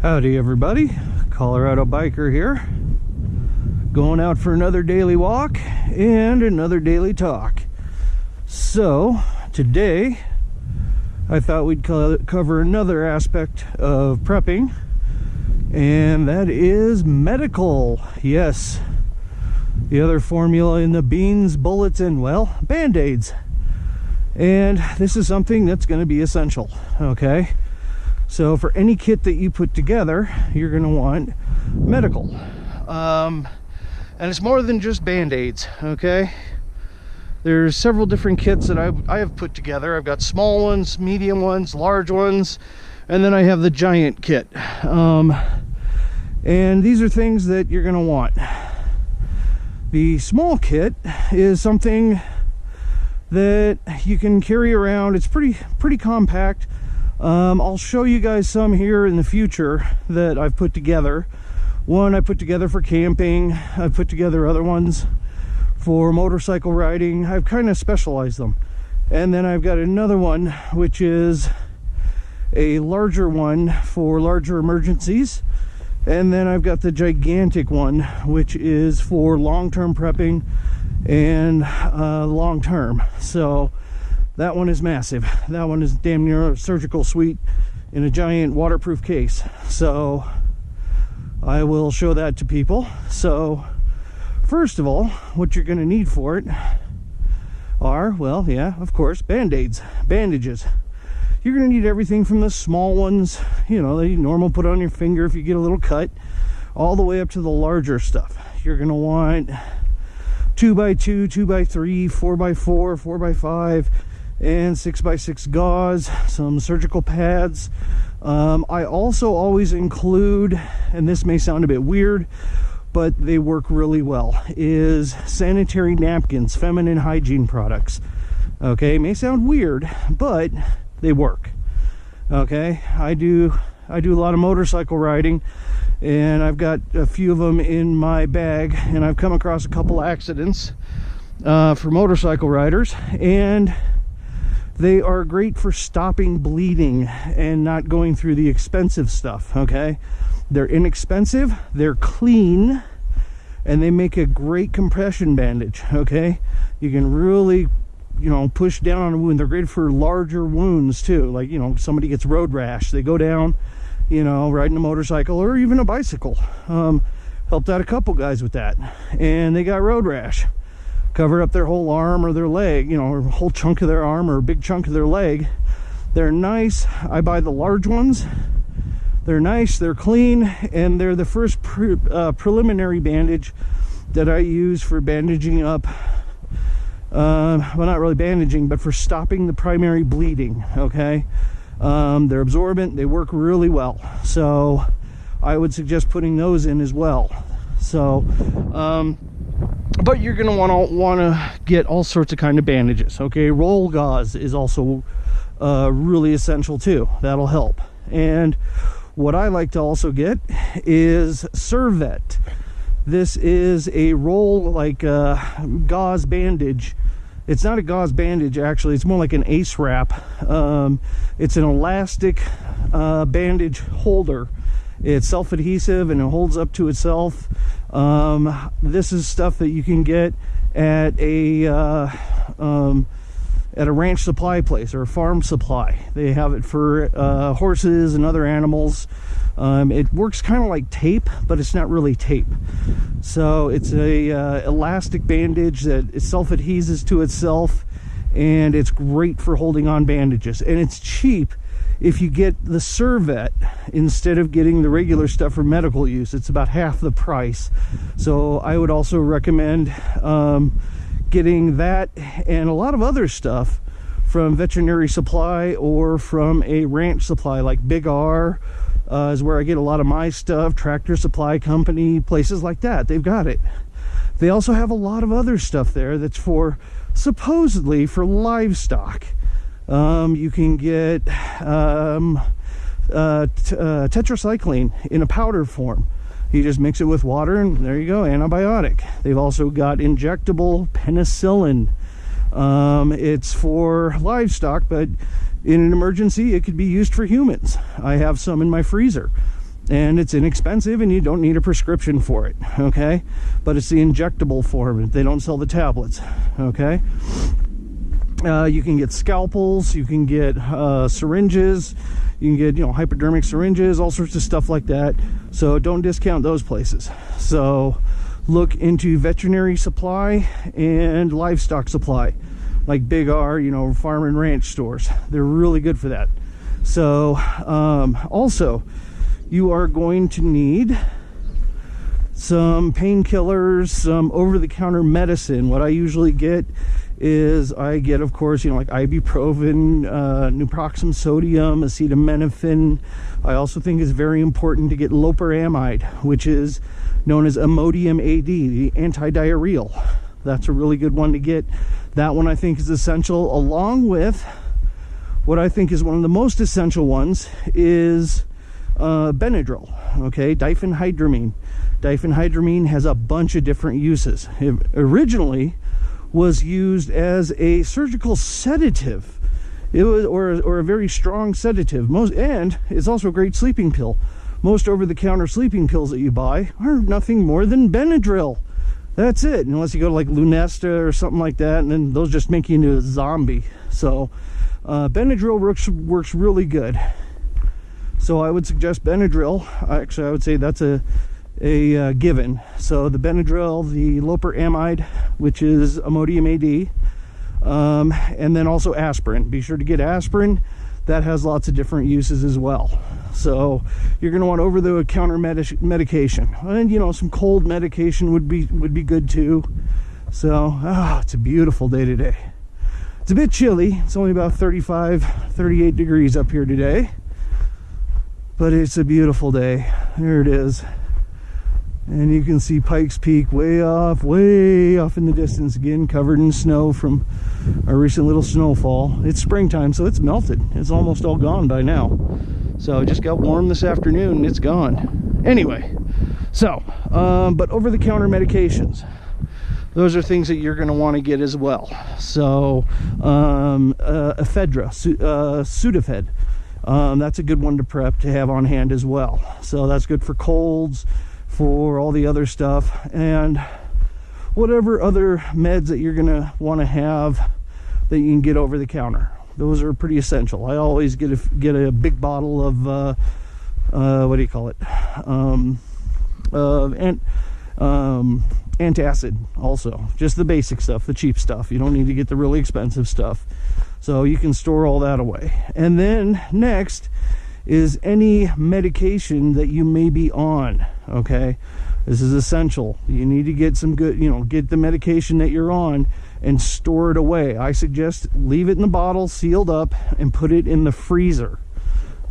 Howdy everybody, Colorado Biker here, going out for another daily walk and another daily talk. So today I thought we'd cover another aspect of prepping, and that is medical. Yes, the other formula in the beans, bullets, and well, band-aids. And this is something that's going to be essential, okay? So for any kit that you put together, you're going to want medical. And it's more than just band-aids, okay? There's several different kits that I have put together. I've got small ones, medium ones, large ones, and then I have the giant kit. And these are things that you're going to want. The small kit is something that you can carry around. It's pretty compact. I'll show you guys some here in the future that I've put together. One I put together for camping. I've put together other ones for motorcycle riding. I've kind of specialized them. And then I've got another one which is a larger one for larger emergencies. And then I've got the gigantic one which is for long-term prepping and long-term. So that one is massive. That one is damn near a surgical suite in a giant waterproof case. So I will show that to people. So first of all, what you're going to need for it are, well, yeah, of course, band-aids, bandages. You're going to need everything from the small ones, you know, that you normally put on your finger if you get a little cut, all the way up to the larger stuff. You're going to want 2x2, 2x3, 4x4, 4x5, and 6x6 gauze, some surgical pads. I also always include, and this may sound a bit weird, but they work really well, is sanitary napkins, feminine hygiene products. Okay, may sound weird, but they work. Okay, I do a lot of motorcycle riding, and I've got a few of them in my bag, and I've come across a couple accidents for motorcycle riders, and they are great for stopping bleeding and not going through the expensive stuff, okay? They're inexpensive, they're clean, and they make a great compression bandage, okay? You can really, you know, push down on a wound. They're great for larger wounds too. Like, you know, somebody gets road rash, they go down, you know, riding a motorcycle or even a bicycle. Helped out a couple guys with that, and they got road rash. Cover up their whole arm or their leg, you know, or a whole chunk of their arm or a big chunk of their leg. They're nice. I buy the large ones. They're nice, they're clean, and they're the first preliminary bandage that I use for bandaging up, well, not really bandaging, but for stopping the primary bleeding, okay? They're absorbent, they work really well. So I would suggest putting those in as well. So, but you're going to want to get all sorts of kind of bandages, okay? Roll gauze is also really essential too. That'll help. And what I like to also get is Servet. This is a roll, like gauze bandage. It's not a gauze bandage, actually. It's more like an ace wrap. It's an elastic bandage holder. It's self-adhesive and it holds up to itself. This is stuff that you can get at a ranch supply place or a farm supply. They have it for horses and other animals. It works kind of like tape, but it's not really tape. So it's a elastic bandage that it self-adheses to itself, and it's great for holding on bandages. And it's cheap if you get the Servet instead of getting the regular stuff for medical use. It's about half the price. So I would also recommend getting that and a lot of other stuff from veterinary supply or from a ranch supply like Big R is where I get a lot of my stuff. Tractor Supply Company, places like that, they've got it. They also have a lot of other stuff there that's for, supposedly, for livestock. You can get tetracycline in a powder form. You just mix it with water and there you go, antibiotic. They've also got injectable penicillin. It's for livestock, but in an emergency it could be used for humans. I have some in my freezer. and it's inexpensive, and you don't need a prescription for it, okay? But it's the injectable form. They don't sell the tablets, okay? You can get scalpels, you can get syringes, you can get, you know, hypodermic syringes, all sorts of stuff like that. So don't discount those places. So look into veterinary supply and livestock supply, like Big R, you know, farm and ranch stores. They're really good for that. So also, you are going to need some painkillers, some over-the-counter medicine. What I usually get is I get, of course, you know, like ibuprofen, naproxen sodium, acetaminophen. I also think it's very important to get loperamide, which is known as Imodium AD, the anti-diarrheal. That's a really good one to get. That one I think is essential, along with what I think is one of the most essential ones is Benadryl, okay, diphenhydramine. Diphenhydramine has a bunch of different uses. It originally was used as a surgical sedative. It was, or a very strong sedative. And it's also a great sleeping pill. Most over-the-counter sleeping pills that you buy are nothing more than Benadryl. That's it, unless you go to like Lunesta or something like that, and then those just make you into a zombie. So Benadryl works really good. So I would suggest Benadryl. Actually, I would say that's a given. So the Benadryl, the loperamide, which is Imodium AD, and then also aspirin. Be sure to get aspirin. That has lots of different uses as well. So you're going to want over-the-counter medication, and you know, some cold medication would be good too. So it's a beautiful day today. It's a bit chilly. It's only about 38 degrees up here today, but it's a beautiful day. There it is. And you can see Pikes Peak way off in the distance again, covered in snow from our recent little snowfall. It's springtime, so it's melted. It's almost all gone by now. So it just got warm this afternoon and it's gone. Anyway, so, but over-the-counter medications, those are things that you're going to want to get as well. So, ephedra, Sudafed. That's a good one to prep to have on hand as well. So that's good for colds, for all the other stuff, and whatever other meds that you're gonna want to have that you can get over the counter. Those are pretty essential. I always get a big bottle of what do you call it, antacid. Also, just the basic stuff, the cheap stuff. You don't need to get the really expensive stuff, so you can store all that away. And then next is any medication that you may be on. Okay, this is essential. You need to get some good, you know, get the medication that you're on and store it away. I suggest leave it in the bottle sealed up and put it in the freezer.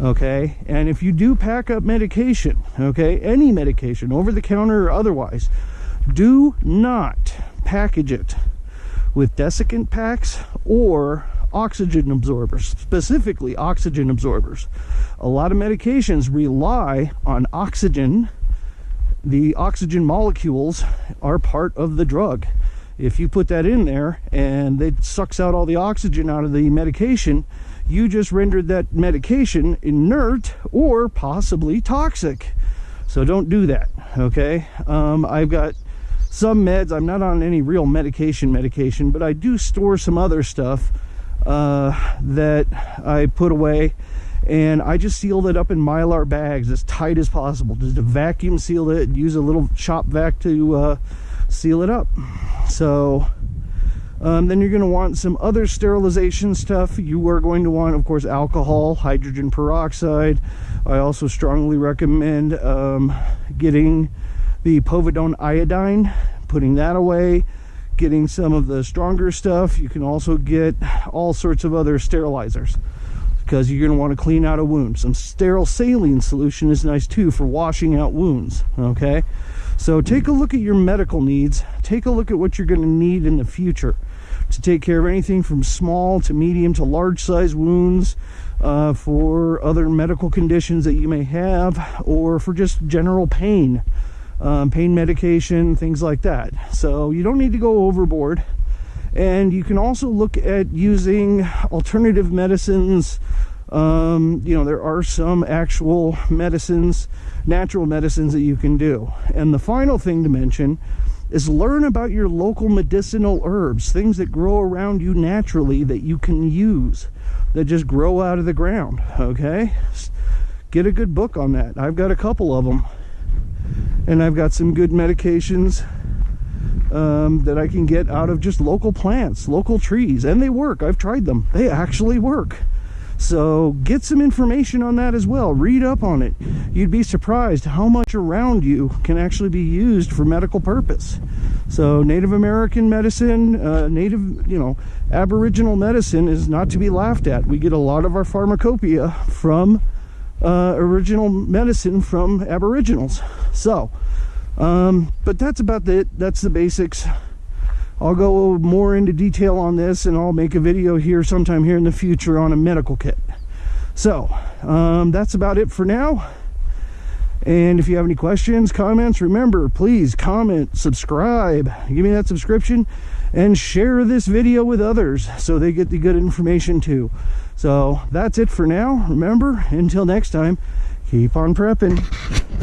Okay, and if you do pack up medication, okay, any medication, over the counter or otherwise, do not package it with desiccant packs or oxygen absorbers, specifically oxygen absorbers. A lot of medications rely on oxygen. The oxygen molecules are part of the drug. If you put that in there and it sucks out all the oxygen out of the medication, you just rendered that medication inert or possibly toxic. So don't do that, okay? I've got some meds. I'm not on any real medication, but I do store some other stuff that I put away, and I just sealed it up in Mylar bags as tight as possible. Just a vacuum seal it, use a little shop vac to seal it up. So then you're going to want some other sterilization stuff. You are going to want, of course, alcohol, hydrogen peroxide. I also strongly recommend getting the povidone iodine, putting that away, getting some of the stronger stuff. You can also get all sorts of other sterilizers because you're going to want to clean out a wound. Some sterile saline solution is nice too for washing out wounds. Okay, so take a look at your medical needs. Take a look at what you're going to need in the future to take care of anything from small to medium to large size wounds, for other medical conditions that you may have, or for just general pain. Pain medication, things like that. So you don't need to go overboard. And you can also look at using alternative medicines, You know, there are some actual medicines, natural medicines that you can do. And the final thing to mention is learn about your local medicinal herbs, things that grow around you naturally that you can use, that just grow out of the ground, okay? Get a good book on that. I've got a couple of them. And I've got some good medications that I can get out of just local plants, local trees, and they work. I've tried them. They actually work. So get some information on that as well. Read up on it. You'd be surprised how much around you can actually be used for medical purpose. So Native American medicine, Aboriginal medicine is not to be laughed at. We get a lot of our pharmacopoeia from original medicine from Aboriginals. So, but that's about it. That's the basics. I'll go more into detail on this, and I'll make a video here sometime here in the future on a medical kit. So, that's about it for now. And if you have any questions, comments, remember, please comment, subscribe, give me that subscription, and share this video with others so they get the good information too. So that's it for now. Remember, until next time, keep on prepping.